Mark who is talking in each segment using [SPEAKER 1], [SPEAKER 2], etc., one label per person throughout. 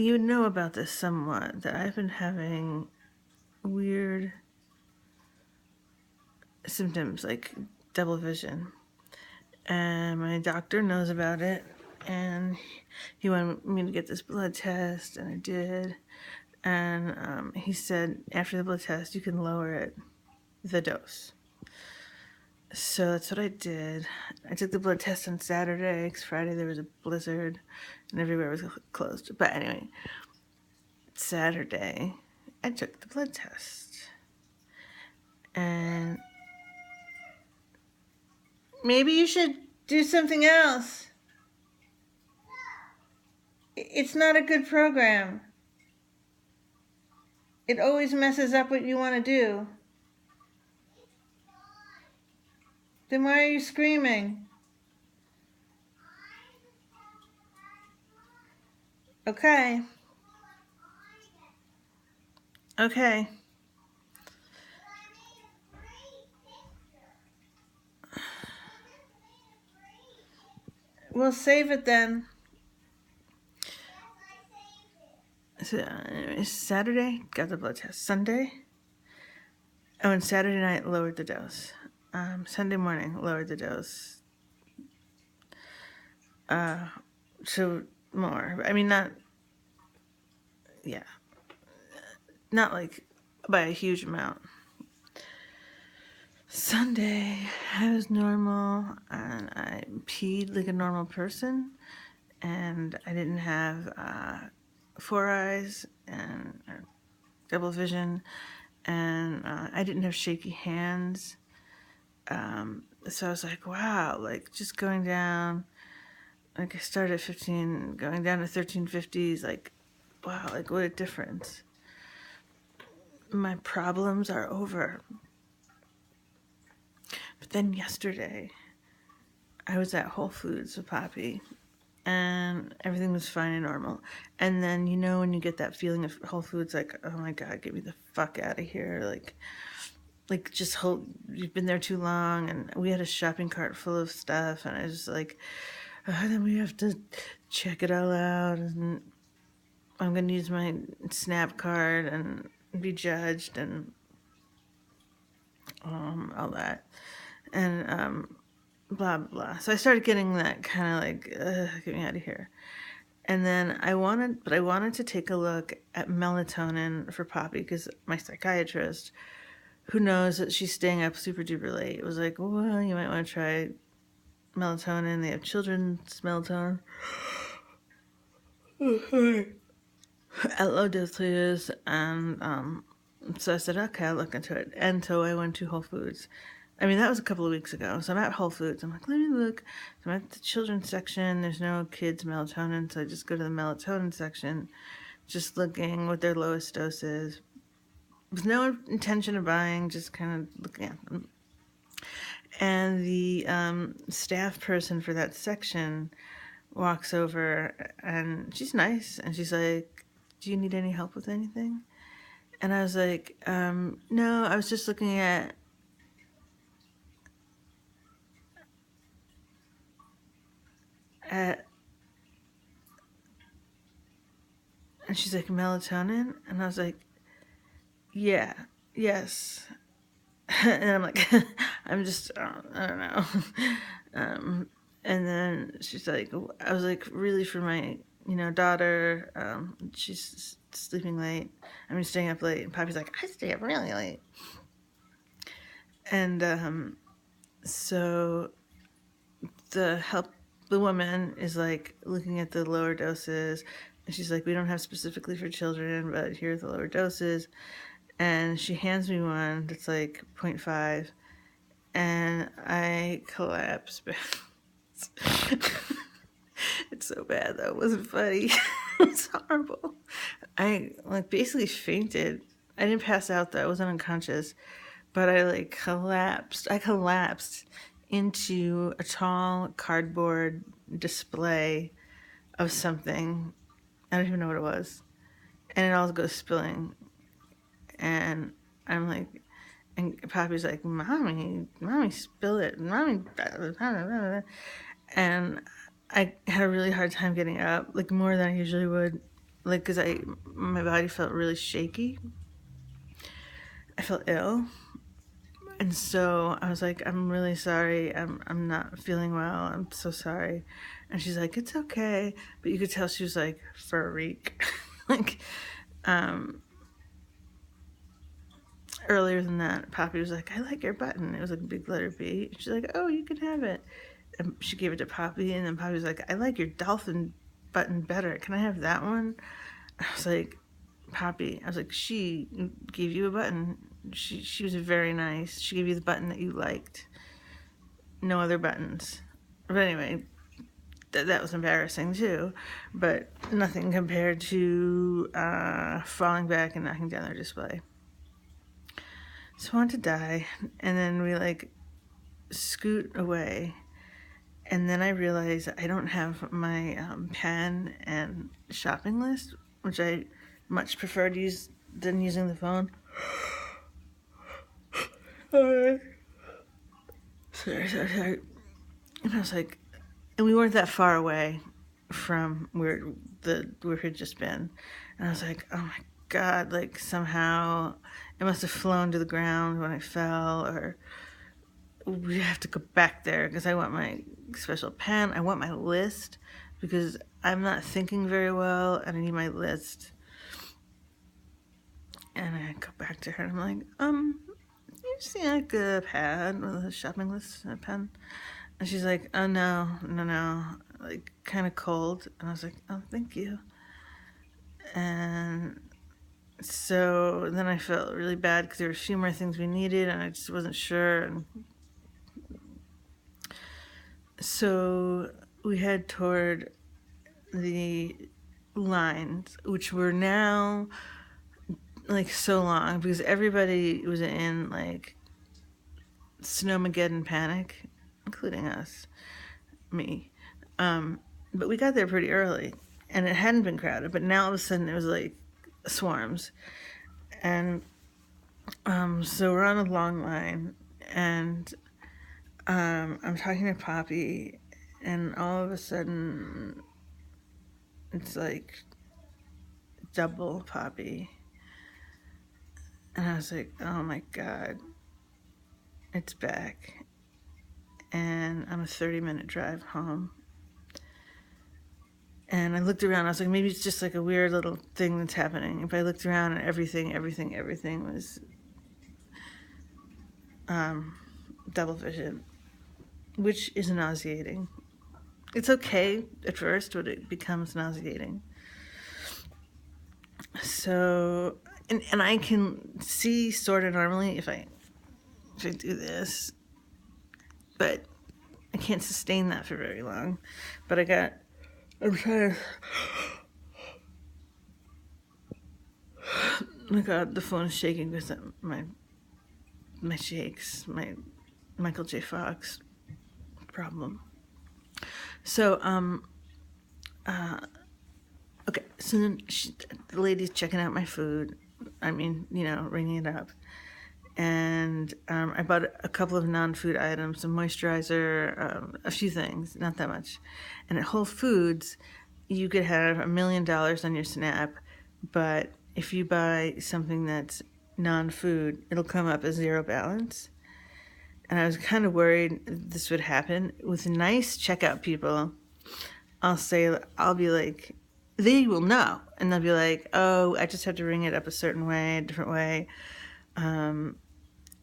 [SPEAKER 1] you know about this somewhat, that I've been having weird symptoms like double vision. And my doctor knows about it, and he wanted me to get this blood test, and I did. And he said after the blood test, you can lower the dose. So that's what I did. I took the blood test on Saturday because Friday there was a blizzard and everywhere was closed. But anyway, Saturday I took the blood test. And maybe you should do something else. It's not a good program. It always messes up what you want to do. Then why are you screaming? Okay. Okay. We'll save it then. So, Saturday, got the blood test. Sunday, and Saturday night, lowered the dose. Sunday morning, lowered the dose. So more. I mean, not like by a huge amount. Sunday, I was normal, and I peed like a normal person, and I didn't have four eyes and double vision, and I didn't have shaky hands. So I was like, wow, like just going down, like I started at 15, going down to 1350s, like, wow, like what a difference. My problems are over. But then yesterday, I was at Whole Foods with Poppy, and everything was fine and normal. And then, when you get that feeling of Whole Foods, like, oh my God, get me the fuck out of here. Like just you've been there too long, and we had a shopping cart full of stuff, and I was just like, then we have to check it all out, and I'm gonna use my Snap card and be judged and all that, and blah blah blah. So I started getting that kind of like, get me out of here. And then I wanted to take a look at melatonin for Poppy, because my psychiatrist, who knows that she's staying up super duper late, was like, well, you might want to try melatonin. They have children's melatonin at low dosages, and so I said, okay, I'll look into it. And so I went to Whole Foods. I mean, that was a couple of weeks ago. So I'm at Whole Foods. I'm like, let me look. So I'm at the children's section. There's no kids melatonin, so I just go to the melatonin section, just looking what their lowest dose is, with no intention of buying, just kind of looking at them. And the staff person for that section walks over, and she's nice, and she's like, do you need any help with anything? And I was like, no, I was just looking at and she's like, melatonin? And I was like, yeah, yes. And I'm like, I'm just, I don't know. And then she's like, I was like, really, for my, daughter, she's sleeping late. I mean, staying up late. And Poppy's like, I stay up really late. And so the woman is like looking at the lower doses, and she's like, we don't have specifically for children, but here are the lower doses. And she hands me one that's like 0.5, and I collapse. It's so bad though. It wasn't funny. It's horrible. I basically fainted. I didn't pass out though. I wasn't unconscious, but I collapsed. I collapsed into a tall cardboard display of something. I don't even know what it was. And it all goes spilling. And I'm like, and Poppy's like, Mommy, spill it. Mommy. And I had a really hard time getting up, like more than I usually would. like, because my body felt really shaky. I felt ill. And so I was like, I'm really sorry. I'm not feeling well. I'm so sorry. And she's like, it's okay. But you could tell she was like, for a week. Like, um, earlier than that, Poppy was like, I like your button. It was like a big letter B. She's like, oh, you can have it. And she gave it to Poppy. And then Poppy was like, I like your dolphin button better. Can I have that one? I was like, Poppy, I was like, she gave you a button. She was very nice. She gave you the button that you liked. No other buttons. But anyway, that was embarrassing too. But nothing compared to falling back and knocking down their display. So I want to die, and then we like scoot away, and then I realize I don't have my pen and shopping list, which I much prefer to use than using the phone. Sorry. And I was like, and we weren't that far away from where we had just been, and I was like, oh my god, like somehow it must have flown to the ground when I fell, or we have to go back there because I want my special pen. I want my list because I'm not thinking very well, and I need my list. And I go back to her, and I'm like, you see like a pad with a shopping list and a pen? And she's like, oh no, like kind of cold. And I was like, oh, thank you. And so then I felt really bad because there were a few more things we needed, and I just wasn't sure. And so we head toward the lines, which were now like so long because everybody was in like snowmageddon panic, including us, me. But we got there pretty early, and it hadn't been crowded. But now all of a sudden it was like swarms, and so we're on a long line, and I'm talking to Poppy, and all of a sudden it's like double Poppy, and I was like, oh my god, it's back, and I'm a 30-minute drive home. And I looked around. I was like, maybe it's just like a weird little thing that's happening. If I looked around and everything was double vision, which is nauseating. It's okay at first, but it becomes nauseating. So, and I can see sort of normally if I do this, but I can't sustain that for very long. But I'm trying to. Oh my god, the phone is shaking because my shakes, my Michael J. Fox problem. So, okay, so then the lady's checking out my food. I mean, ringing it up. And I bought a couple of non-food items, some moisturizer, a few things, not that much. And at Whole Foods, you could have $1 million on your Snap, but if you buy something that's non-food, it'll come up as zero balance. And I was kind of worried this would happen. With nice checkout people, I'll be like, they will know. And they'll be like, oh, I just have to ring it up a certain way, a different way.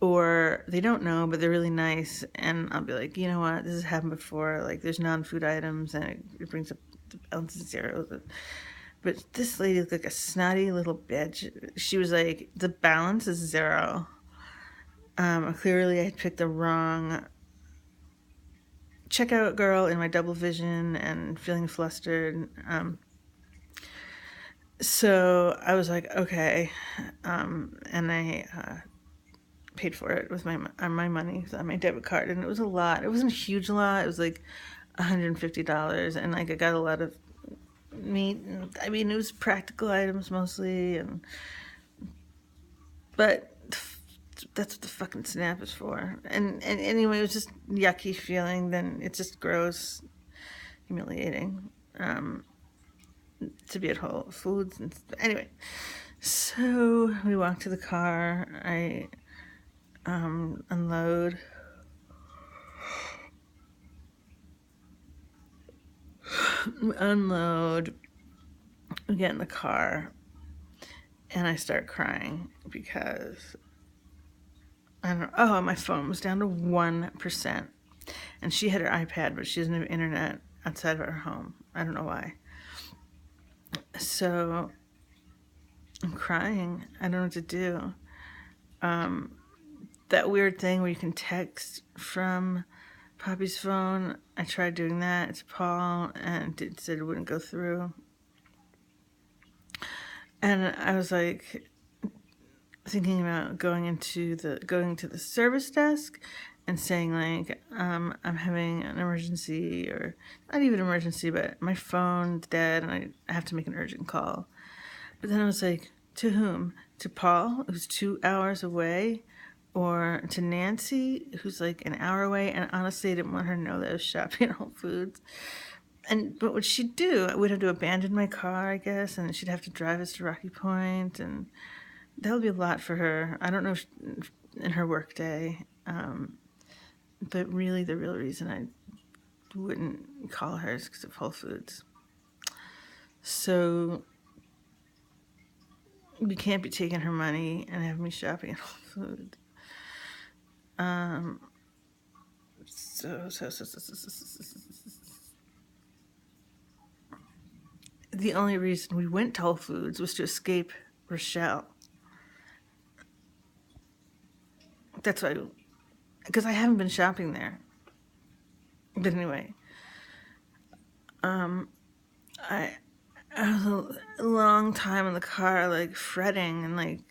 [SPEAKER 1] Or they don't know, but they're really nice. And I'll be like, you know what? This has happened before. Like, there's non-food items, and it brings up the balance to zero. But this lady looked like a snotty little bitch. She was like, the balance is zero. Clearly, I picked the wrong checkout girl in my double vision and feeling flustered. So I was like, okay. And I paid for it with my money on my debit card. And it was a lot. It wasn't a huge lot. It was like $150. And like I got a lot of meat. I mean, it was practical items mostly. But that's what the fucking Snap is for. And anyway, it was just yucky feeling. Then it's just gross, humiliating. to be at Whole Foods. And anyway, so we walk to the car. I unload. We get in the car, and I start crying because I don't know. Oh, my phone was down to 1%. And she had her iPad, but she doesn't have internet outside of her home. I don't know why. So I'm crying. I don't know what to do. That weird thing where you can text from Poppy's phone, I tried doing that. It's Paul, and it said it wouldn't go through. And I was like thinking about going to the service desk and saying like, I'm having an emergency, or not even emergency, but my phone's dead and I have to make an urgent call. But then I was like, to whom? To Paul, who's 2 hours away, or to Nancy, who's like an hour away? And honestly, I didn't want her to know that I was shopping at Whole Foods. But what she'd do, I would have to abandon my car, I guess, and she'd have to drive us to Rocky Point, and that would be a lot for her. I don't know if in her work day, but really the real reason I wouldn't call her is because of Whole Foods. So we can't be taking her money and having me shopping at Whole Foods. The only reason we went to Whole Foods was to escape Rochelle. That's why, because I haven't been shopping there. But anyway, I was a long time in the car, like fretting and like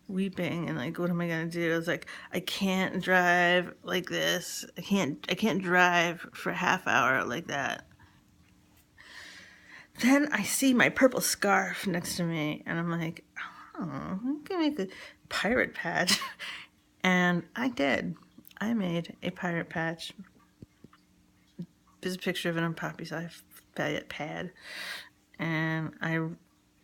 [SPEAKER 1] weeping and like, what am I gonna do? I was like, I can't drive like this. I can't drive for a half hour like that. Then I see my purple scarf next to me, and I'm like, oh, I'm gonna make a pirate patch. And I did. I made a pirate patch. There's a picture of it on Poppy's iPad. And I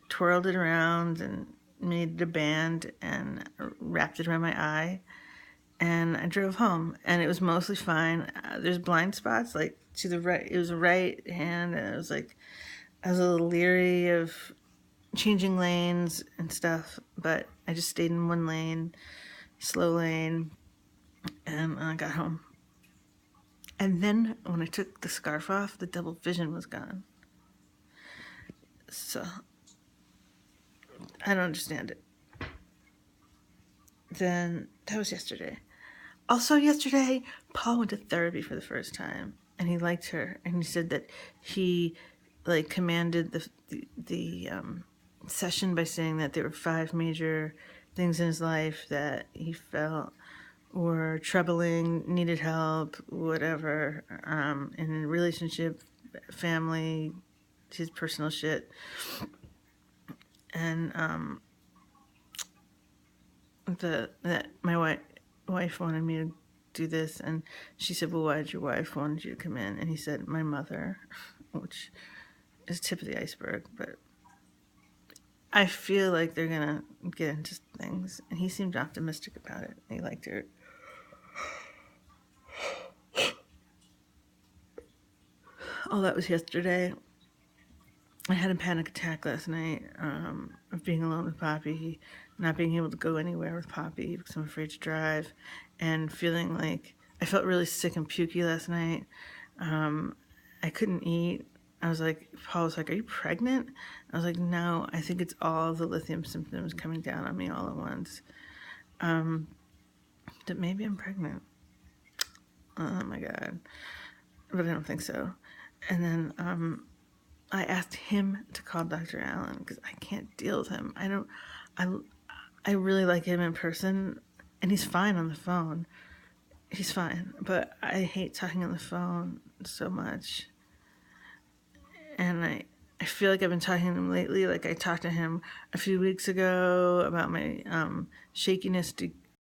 [SPEAKER 1] twirled it around and made it a band and wrapped it around my eye. And I drove home, and it was mostly fine. There's blind spots, like to the right. It was a right hand, and it was like, I was a little leery of changing lanes and stuff, but I just stayed in one lane, slow lane, and I got home. And then when I took the scarf off, the double vision was gone. So I don't understand it. Then that was yesterday. Also yesterday, Paul went to therapy for the first time, and he liked her, and he said that he like commanded the session by saying that there were 5 major things in his life that he felt were troubling, needed help, whatever, in a relationship, family, his personal shit. And that my wife wanted me to do this, and she said, well, why did your wife want you to come in? And he said, my mother, which is tip of the iceberg, but I feel like they're gonna get into things, and he seemed optimistic about it. He liked her. Oh, that was yesterday. I had a panic attack last night of being alone with Poppy, not being able to go anywhere with Poppy because I'm afraid to drive, and feeling like I felt really sick and pukey last night. I couldn't eat. I was like, Paul was like, are you pregnant? I was like, no, I think it's all the lithium symptoms coming down on me all at once. That maybe I'm pregnant. Oh my God. But I don't think so. And then I asked him to call Dr. Allen because I can't deal with him. I really like him in person, and he's fine on the phone. He's fine, but I hate talking on the phone so much. And I feel like I've been talking to him lately. Like I talked to him a few weeks ago about my shakiness